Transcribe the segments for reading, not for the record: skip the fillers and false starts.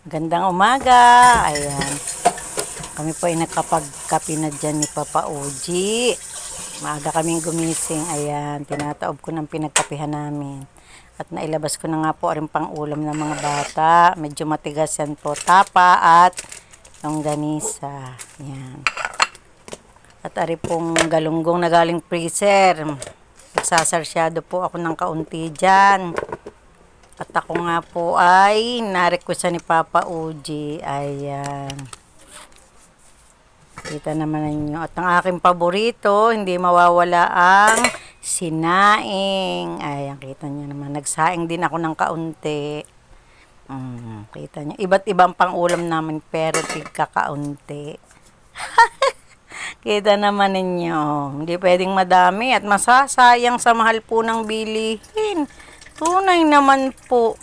Gandang umaga. Ayan. Kami po ay nakapagkape na dyan ni Papa Oji. Maaga kaming gumising. Ayan. Tinataob ko ng pinagkapihan namin. At nailabas ko na nga po rin pang ulam ng mga bata. Medyo matigas yan po. Tapa at longganisa. Ayan. At ari pong galunggong na galing freezer. Nagsasarsyado po ako ng kaunti dyan. At ako nga po ay na-request ni Papa Uji. Ayan. Kita naman ninyo. At ang aking paborito, hindi mawawala ang sinaing. Ayan, kita nyo naman. Nagsaing din ako ng kaunti. Kita nyo. Iba't ibang pang-ulam namin pero tigkakaunti. Kita naman ninyo. Hindi pwedeng madami at masasayang sa mahal po ng bilihin. Tunay naman po.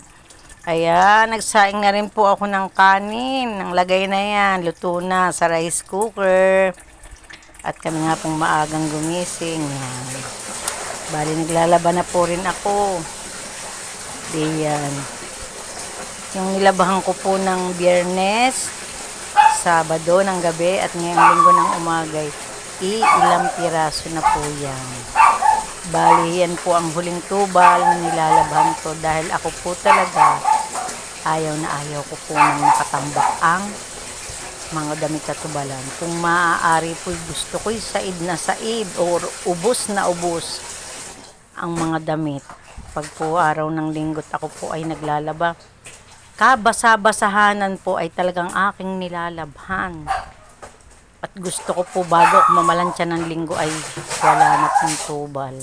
Ayan, nagsaing na rin po ako ng kanin. Ang lagay na yan, luto na sa rice cooker. At kami nga pong maagang gumising. Yan. Bali, naglalaba na po rin ako. Diyan. Yung nilabahan ko po ng Biyernes, Sabado ng gabi at ngayong Linggo ng umagay. Ilang piraso na po yan. Bali, yan po ang huling tubal na nilalabhan ko dahil ako po talaga ayaw na ayaw ko po nang nakatambak ang mga damit at tubalan. Kung maaari po gusto ko said na said o ubos na ubos ang mga damit. Pag po araw ng linggo't ako po ay naglalaba, kabasa-basahanan po ay talagang aking nilalabhan. At gusto ko po bago ako mamalansya ng linggo ay wala na pong tubal.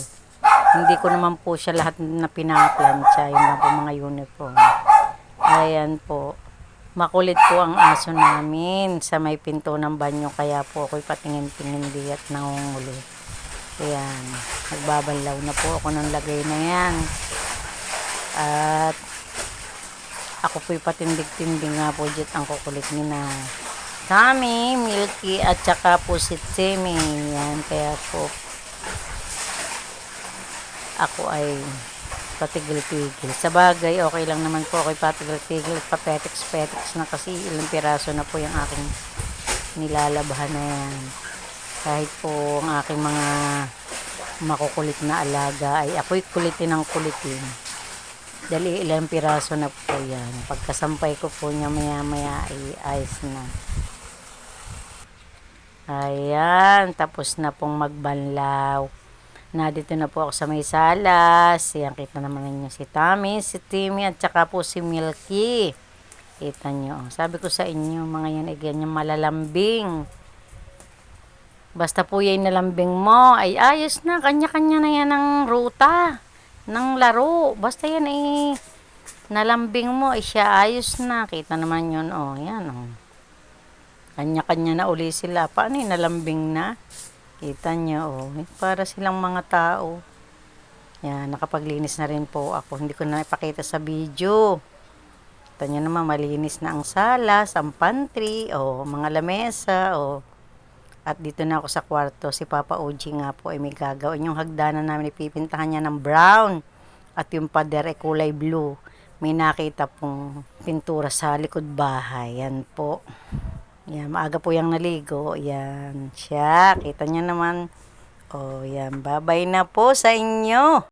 Hindi ko naman po siya lahat na pinaplansya. Yun na po mga uniform. Ayan po. Makulit po ang aso namin sa may pinto ng banyo. Kaya po ako'y patingin-tingin di at nangunguli. Ayan. Nagbabalaw na po ako ng lagay na yan. At ako po'y patindig-tindig nga po dyan ang kukulit ni na Tami, Milky, at saka po si Timmy. Yan, kaya po ako ay patigil-tigil. Sa bagay, okay lang naman po ako'y patigil-tigil at papetex-petex na kasi ilang piraso na po yung aking nilalabhan na yan. Kahit po ang aking mga makukulit na alaga ay ako'y kulitin ng kulitin. Dali ilang piraso na po yan. Pagkasampay ko po niya maya-maya ay ayos na. Ayan, tapos na pong magbanlaw. Dito na po ako sa may salas. Ayan, kita naman ninyo si Tami, si Timmy, at saka po si Milky. Kita nyo. Sabi ko sa inyo, mga yan ay ganyan malalambing. Basta po yan nalambing mo, ay ayos na. Kanya-kanya na yan ang ruta ng laro. Basta yan ay nalambing mo, ay siya ayos na. Kita naman yun, oh. Yan, oh. Kanya-kanya na uli sila. Paano yung nalambing na? Kita nyo, oh. Para silang mga tao. Yan, nakapaglinis na rin po ako. Hindi ko na ipakita sa video. Kita nyo naman, malinis na ang salas, ang pantry, oh, mga lamesa, oh. At dito na ako sa kwarto. Si Papa Oji nga po ay may gagawin. Yung hagdanan namin, ipipintahan niya ng brown. At yung pader ay kulay blue. May nakita pong pintura sa likod bahay. Yan po. Yan, maaga po yung naligo. Yan, siya. Kita niyo naman. Oh, yan. Bye-bye na po sa inyo.